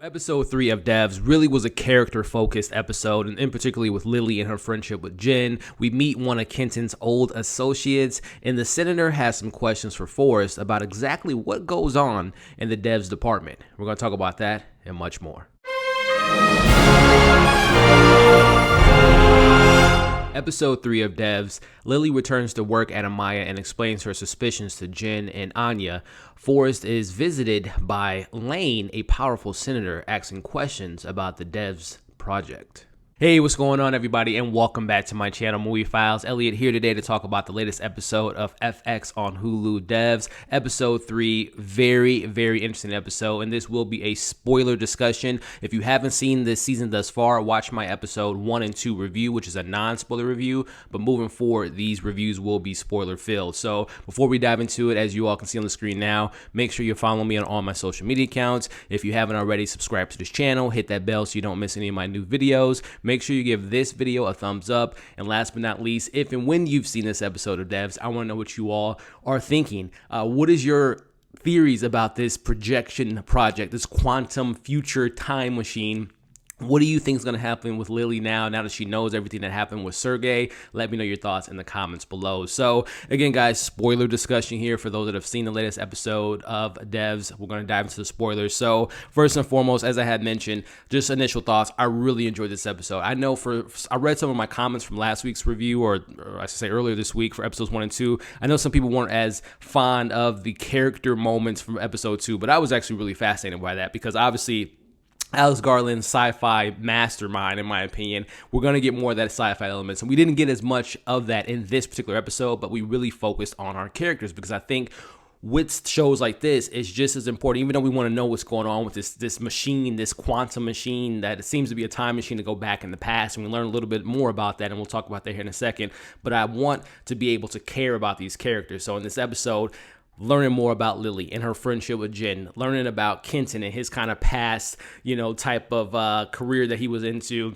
Episode 3 of Devs really was a character-focused episode, and in particular with Lily and her friendship with Jen. We meet one of Kenton's old associates, and the senator has some questions for Forrest about exactly what goes on in the Devs department. We're going to talk about that and much more. Episode 3 of Devs, Lily returns to work at Amaya and explains her suspicions to Jen and Anya. Forrest is visited by Laine, a powerful senator, asking questions about the Devs project. Hey, what's going on, everybody, and welcome back to my channel, Movie Files. Elliot here today to talk about the latest episode of FX on Hulu DEVS. Episode 3, very interesting episode, and this will be a spoiler discussion. If you haven't seen this season thus far, watch my episode 1 and 2 review, which is a non-spoiler review, but moving forward, these reviews will be spoiler-filled. So before we dive into it, as you all can see on the screen now, make sure you're following me on all my social media accounts. If you haven't already, subscribe to this channel, hit that bell so you don't miss any of my new videos. Make sure you give this video a thumbs up. And last but not least, if and when you've seen this episode of Devs, I want to know what you all are thinking. What is your theories about this projection project, this quantum future time machine? What do you think is going to happen with Lily now that she knows everything that happened with Sergey? Let me know your thoughts in the comments below. So again, guys, spoiler discussion here for those that have seen the latest episode of Devs. We're going to dive into the spoilers. So first and foremost, as I had mentioned, just initial thoughts. I really enjoyed this episode. I know I read some of my comments from last week's review, or I should say earlier this week for episodes 1 and 2. I know some people weren't as fond of the character moments from episode 2, but I was actually really fascinated by that because obviously Garland's sci-fi mastermind, in my opinion. We're going to get more of that sci-fi elements, and we didn't get as much of that in this particular episode, but we really focused on our characters because I think with shows like this, it's just as important, even though we want to know what's going on with this machine, this quantum machine, that it seems to be a time machine to go back in the past, and we learn a little bit more about that, and we'll talk about that here in a second, but I want to be able to care about these characters. So in this episode, learning more about Lily and her friendship with Jen, learning about Kenton and his kind of past, type of career that he was into,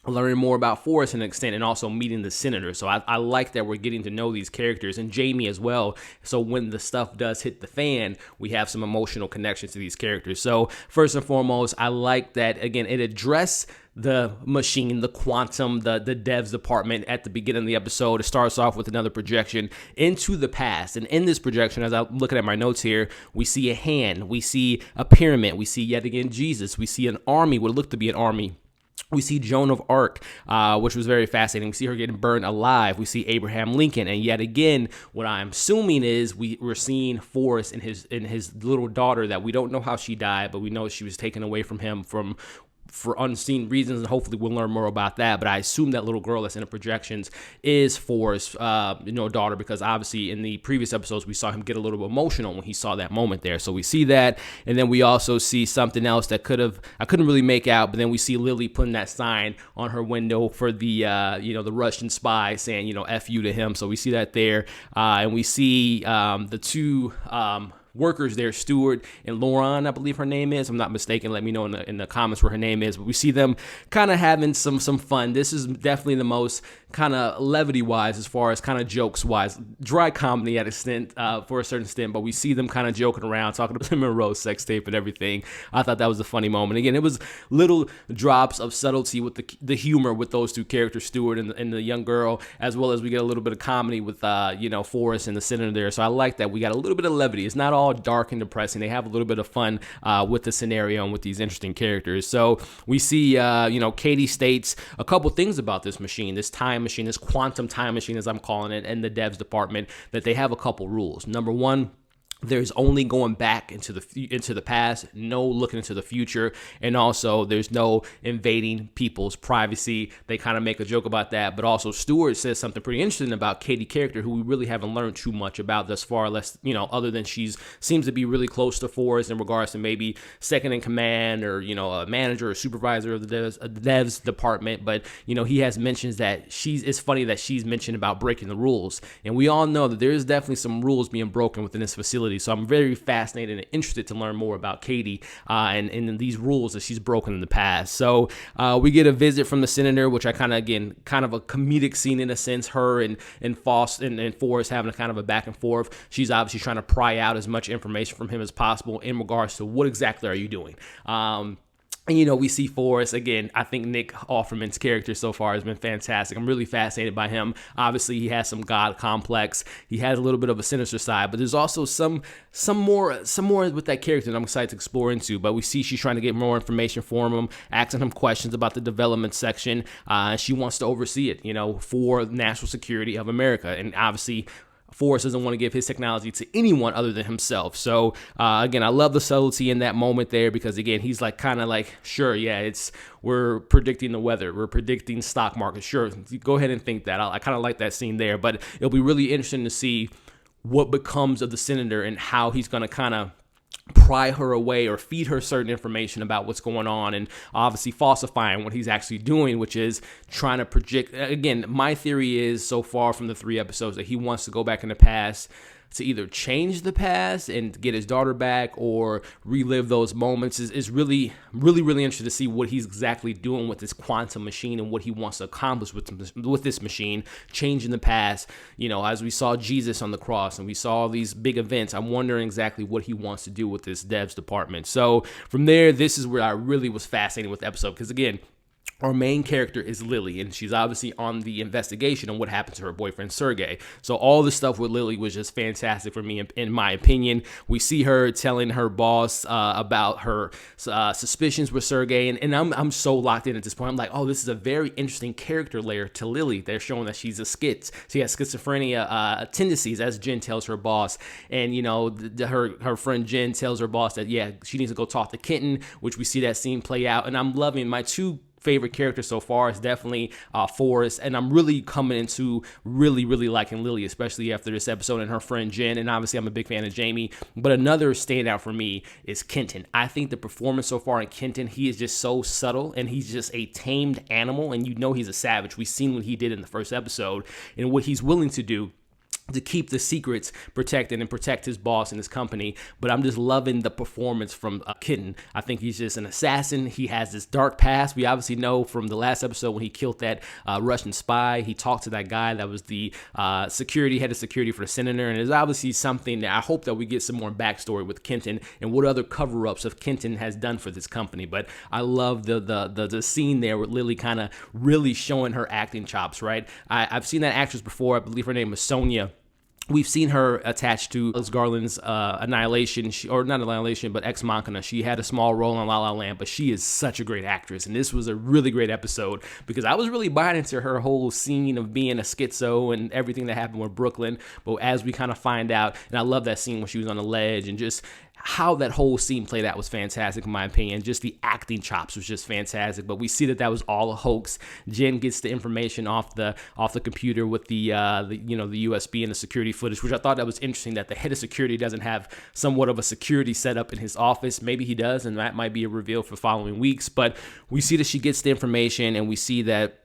learning more about Forrest to an extent, and also meeting the senator. So I like that we're getting to know these characters, and Jamie as well. So when the stuff does hit the fan, we have some emotional connections to these characters. So first and foremost, I like that, again, it addressed the machine, the quantum, the devs department at the beginning of the episode. It starts off with another projection into the past. And in this projection, as I'm looking at my notes here, we see a hand, we see a pyramid, we see yet again Jesus, we see an army, what looked to be an army. We see Joan of Arc, which was very fascinating. We see her getting burned alive. We see Abraham Lincoln, and yet again, what I'm assuming is we're seeing Forrest and his little daughter that we don't know how she died, but we know she was taken away from him for unseen reasons, and hopefully we'll learn more about that. But I assume that little girl that's in the projections is Forrest's daughter, because obviously in the previous episodes we saw him get a little bit emotional when he saw that moment there. So we see that, and then we also see something else that I couldn't really make out, but then we see Lily putting that sign on her window for the the Russian spy saying F you to him. So we see that there, and we see the two workers there, Stuart and Lauren, I believe her name is. I'm not mistaken. Let me know in the comments where her name is. But we see them kind of having some fun. This is definitely the most kind of levity-wise, as far as kind of jokes-wise, dry comedy at extent for a certain extent. But we see them kind of joking around, talking about Monroe's sex tape and everything. I thought that was a funny moment. Again, it was little drops of subtlety with the humor with those two characters, Stuart and the young girl, as well as we get a little bit of comedy with Forrest and the senator there. So I like that we got a little bit of levity. It's not all dark and depressing. They have a little bit of fun with the scenario and with these interesting characters. So we see, Katie states a couple things about this machine, this time machine, this quantum time machine, as I'm calling it, and the devs department, that they have a couple rules. Number one, there's only going back into the past, no looking into the future, and also there's no invading people's privacy. They kind of make a joke about that, but also Stuart says something pretty interesting about Katie character, who we really haven't learned too much about thus far, other than seems to be really close to Forrest in regards to maybe second in command, or a manager or supervisor of the devs department. But he has mentions that it's funny that she's mentioned about breaking the rules, and we all know that there is definitely some rules being broken within this facility. So I'm very fascinated and interested to learn more about Katie and these rules that she's broken in the past. So we get a visit from the senator, which I kind of a comedic scene in a sense. Her and Forrest having a kind of a back and forth. She's obviously trying to pry out as much information from him as possible in regards to what exactly are you doing. And, we see Forrest again. I think Nick Offerman's character so far has been fantastic. I'm really fascinated by him. Obviously, he has some God complex. He has a little bit of a sinister side, but there's also some more with that character that I'm excited to explore into. But we see she's trying to get more information from him, asking him questions about the development section. She wants to oversee it, for national security of America. And obviously, Forrest doesn't want to give his technology to anyone other than himself. So, again, I love the subtlety in that moment there because, again, he's kind of like, sure, yeah, we're predicting the weather. We're predicting stock market. Sure, go ahead and think that. I kind of like that scene there. But it'll be really interesting to see what becomes of the senator and how he's going to kind of pry her away or feed her certain information about what's going on, and obviously falsifying what he's actually doing, which is trying to project. Again, my theory is so far from the 3 episodes that he wants to go back in the past to either change the past and get his daughter back or relive those moments. Is really, really, really interested to see what he's exactly doing with this quantum machine and what he wants to accomplish with this machine, changing the past. As we saw Jesus on the cross and we saw these big events, I'm wondering exactly what he wants to do with this devs department. So from there, this is where I really was fascinated with the episode because, again, our main character is Lily, and she's obviously on the investigation on what happened to her boyfriend, Sergey. So all the stuff with Lily was just fantastic for me, in my opinion. We see her telling her boss about her suspicions with Sergey, and I'm so locked in at this point. I'm like, oh, this is a very interesting character layer to Lily. They're showing that she has schizophrenia tendencies, as Jen tells her boss. And, her friend Jen tells her boss that, yeah, she needs to go talk to Kenton, which we see that scene play out. And I'm loving my 2 favorite character so far is definitely Forrest, and I'm really coming into really, really liking Lily, especially after this episode, and her friend Jen, and obviously I'm a big fan of Jamie. But another standout for me is Kenton. I think the performance so far in Kenton, he is just so subtle, and he's just a tamed animal, and he's a savage. We've seen what he did in the first episode and what he's willing to do to keep the secrets protected and protect his boss and his company. But I'm just loving the performance from Kenton. I think he's just an assassin. He has this dark past. We obviously know from the last episode when he killed that Russian spy. He talked to that guy that was the head of security for the senator. And there's obviously something that I hope that we get some more backstory with Kenton and what other cover-ups of Kenton has done for this company. But I love the scene there with Lily kind of really showing her acting chops, right? I've seen that actress before. I believe her name was Sonoya. We've seen her attached to Garland's Annihilation, not Annihilation, but Ex Machina. She had a small role in La La Land, but she is such a great actress. And this was a really great episode because I was really buying into her whole scene of being a schizo and everything that happened with Brooklyn. But as we kind of find out, and I love that scene when she was on the ledge and just how that whole scene played out was fantastic, in my opinion. Just the acting chops was just fantastic. But we see that was all a hoax. Jen gets the information off the computer with the USB and the security footage, which I thought that was interesting. That the head of security doesn't have somewhat of a security setup in his office. Maybe he does, and that might be a reveal for following weeks. But we see that she gets the information, and we see that.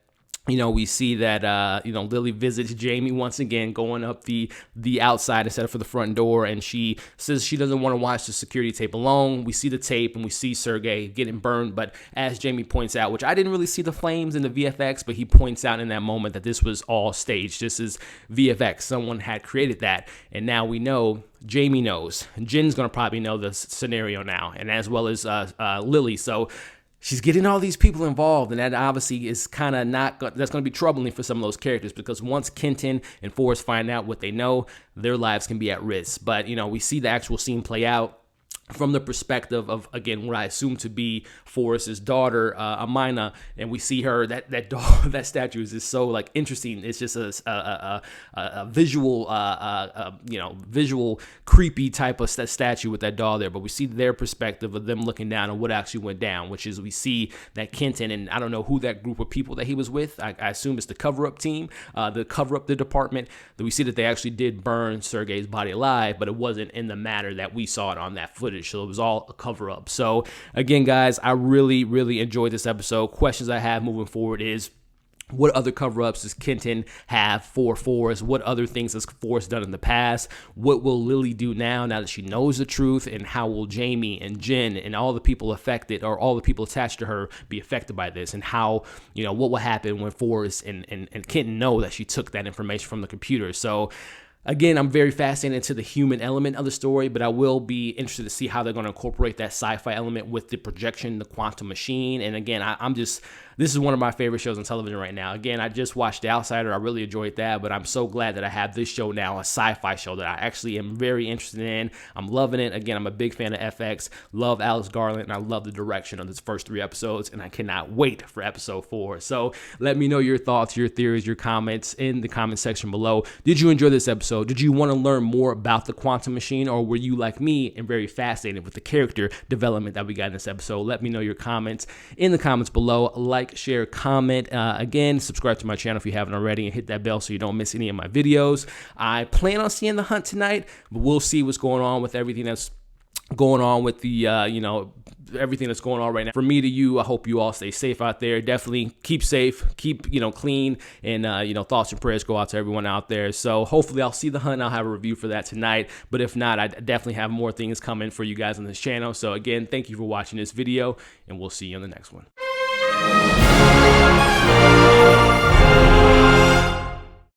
Lily visits Jamie once again, going up the outside instead of for the front door, and she says she doesn't want to watch the security tape alone. We see the tape, and we see Sergey getting burned, but as Jamie points out, which I didn't really see the flames in the VFX, but he points out in that moment that this was all staged. This is VFX. Someone had created that, and now we know. Jamie knows. Jen's going to probably know the scenario now, and as well as Lily, so she's getting all these people involved, and that obviously is kind of that's going to be troubling for some of those characters because once Kenton and Forrest find out what they know, their lives can be at risk. But, we see the actual scene play out from the perspective of, again, what I assume to be Forrest's daughter, Amaya, and we see her, that statue is just so, interesting. It's just a visual, visual creepy type of statue with that doll there, but we see their perspective of them looking down on what actually went down, which is we see that Kenton, and I don't know who that group of people that he was with, I assume it's the cover-up team, the cover-up the department, that we see that they actually did burn Sergey's body alive, but it wasn't in the manner that we saw it on that footage. So it was all a cover-up. So again, guys, I really, really enjoyed this episode. Questions I have moving forward is, what other cover-ups does Kenton have for Forrest? What other things has Forrest done in the past? What will Lily do now that she knows the truth? And how will Jamie and Jen and all the people affected, or all the people attached to her, be affected by this? And how, what will happen when Forrest and Kenton know that she took that information from the computer? So Again, I'm very fascinated to the human element of the story, but I will be interested to see how they're going to incorporate that sci-fi element with the projection, the quantum machine. And again, this is one of my favorite shows on television right now. Again, I just watched The Outsider. I really enjoyed that, but I'm so glad that I have this show now, a sci-fi show that I actually am very interested in. I'm loving it. Again, I'm a big fan of FX, love Alex Garland, and I love the direction of this first 3 episodes, and I cannot wait for episode 4. So let me know your thoughts, your theories, your comments in the comment section below. Did you enjoy this episode? Did you want to learn more about the quantum machine, or were you like me and very fascinated with the character development that we got in this episode? Let me know your comments in the comments below. Like, share, comment. Again, subscribe to my channel if you haven't already, and hit that bell so you don't miss any of my videos. I plan on seeing The Hunt tonight, but we'll see what's going on with everything that's going on with the, everything that's going on right now. From me to you, I hope you all stay safe out there. Definitely keep safe, keep, clean, and, thoughts and prayers go out to everyone out there. So hopefully I'll see The Hunt. I'll have a review for that tonight. But if not, I definitely have more things coming for you guys on this channel. So again, thank you for watching this video, and we'll see you on the next one.